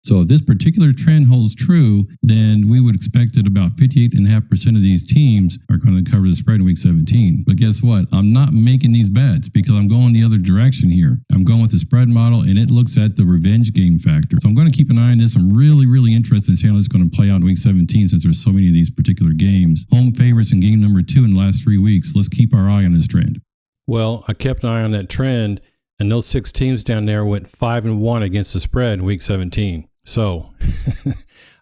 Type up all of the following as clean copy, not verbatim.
So if this particular trend holds true, then we would expect that about 58.5% of these teams are going to cover the spread in week 17. But guess what? I'm not making these bets because I'm going the other direction here. I'm going with the spread model, and it looks at the revenge game factor. So I'm going to keep an eye on this. I'm really, really interested in seeing how this is going to play out in week 17 since there's so many of these particular games. Home favorites in game number 2 in the last 3 weeks. Let's keep our eye on this trend. Well, I kept an eye on that trend, and those 6 teams down there went 5-1 against the spread in week 17. So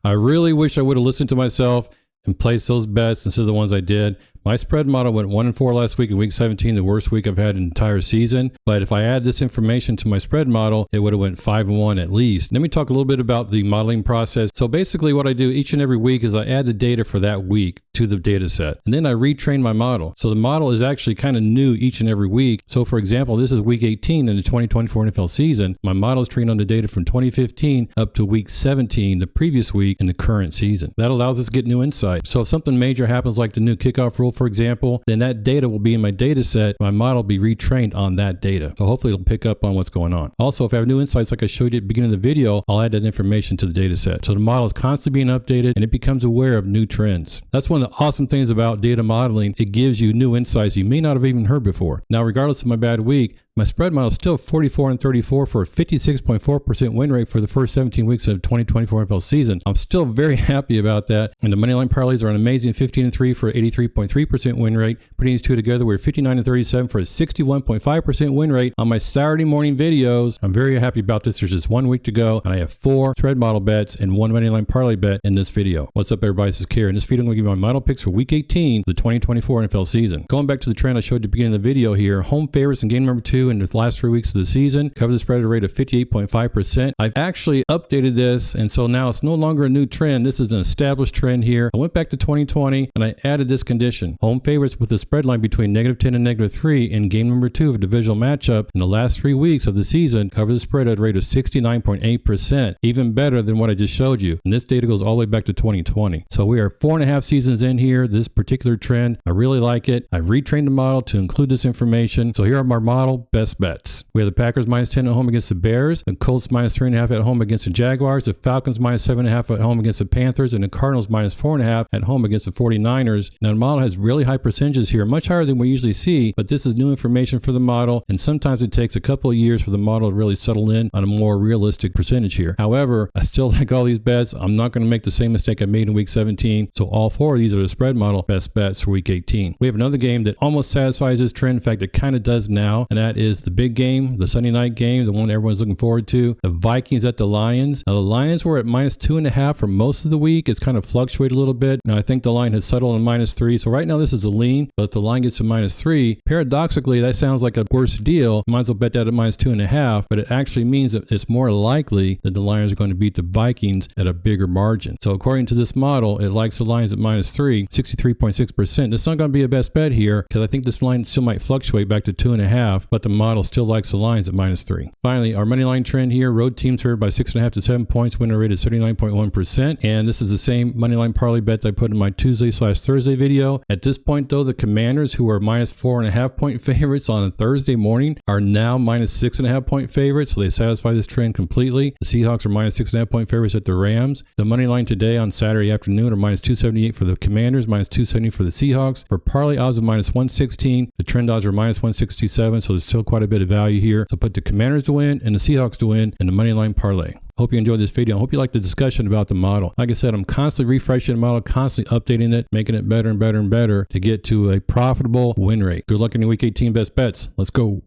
I really wish I would have listened to myself and placed those bets instead of the ones I did. My spread model went 1-4 last week in week 17, the worst week I've had an entire season. But if I add this information to my spread model, it would have went 5-1 at least. Let me talk a little bit about the modeling process. So basically what I do each and every week is I add the data for that week to the data set. And then I retrain my model. So the model is actually kind of new each and every week. So for example, this is week 18 in the 2024 NFL season. My model is trained on the data from 2015 up to week 17, the previous week in the current season. That allows us to get new insight. So if something major happens like the new kickoff rule, for example, then that data will be in my data set. My model will be retrained on that data. So hopefully it'll pick up on what's going on. Also, if I have new insights like I showed you at the beginning of the video, I'll add that information to the data set. So the model is constantly being updated and it becomes aware of new trends. That's one of the awesome things about data modeling. It gives you new insights you may not have even heard before. Now, regardless of my bad week, my spread model is still 44-34 for a 56.4% win rate for the first 17 weeks of the 2024 NFL season. I'm still very happy about that. And the Moneyline Parlays are an amazing 15-3 for an 83.3% win rate. Putting these two together, we're 59-37 for a 61.5% win rate on my Saturday morning videos. I'm very happy about this. There's just 1 week to go, and I have 4 spread model bets and 1 Moneyline Parlay bet in this video. What's up, everybody? This is Kerry. In this video, I'm going to give you my model picks for week 18 of the 2024 NFL season. Going back to the trend I showed at the beginning of the video here, home favorites in game number 2 in the last 3 weeks of the season cover the spread at a rate of 58.5%. I've actually updated this, and so now it's no longer a new trend. This is an established trend here. I went back to 2020 and I added this condition. Home favorites with a spread line between -10 and -3 in game number 2 of a divisional matchup in the last 3 weeks of the season cover the spread at a rate of 69.8%, even better than what I just showed you. And this data goes all the way back to 2020. So we are 4.5 seasons in here, this particular trend. I really like it. I've retrained the model to include this information. So here are my model best bets. We have the Packers -10 at home against the Bears, the Colts -3.5 at home against the Jaguars, the Falcons -7.5 at home against the Panthers, and the Cardinals -4.5 at home against the 49ers. Now the model has really high percentages here, much higher than we usually see, but this is new information for the model, and sometimes it takes a couple of years for the model to really settle in on a more realistic percentage here. However, I still like all these bets. I'm not going to make the same mistake I made in week 17, so all 4 of these are the spread model best bets for week 18. We have another game that almost satisfies this trend. In fact, it kind of does now, and that is the big game, the Sunday night game, the one everyone's looking forward to, the Vikings at the Lions. Now the Lions were at -2.5 for most of the week. It's kind of fluctuated a little bit. Now I think the line has settled on -3. So right now this is a lean, but if the line gets to -3, paradoxically that sounds like a worse deal. Might as well bet that at -2.5, but it actually means that it's more likely that the Lions are going to beat the Vikings at a bigger margin. So according to this model, it likes the Lions at -3, 63.6%. It's not going to be a best bet here because I think this line still might fluctuate back to 2.5, but the model still likes the Lions at -3. Finally, our money line trend here, road teams favored by 6.5 to 7 points, winner rate is 79.1%. And this is the same money line parlay bet that I put in my Tuesday/Thursday video. At this point though, the Commanders, who are -4.5 point favorites on a Thursday morning, are now -6.5 point favorites. So they satisfy this trend completely. The Seahawks are -6.5 point favorites at the Rams. The money line today on Saturday afternoon are -278 for the Commanders, -270 for the Seahawks. For parlay odds of -116, the trend odds are -167. So there's still quite a bit of value here. So put the Commanders to win and the Seahawks to win in the Moneyline Parlay. Hope you enjoyed this video. I hope you liked the discussion about the model. Like I said, I'm constantly refreshing the model, constantly updating it, making it better and better and better to get to a profitable win rate. Good luck in the week 18 best bets. Let's go.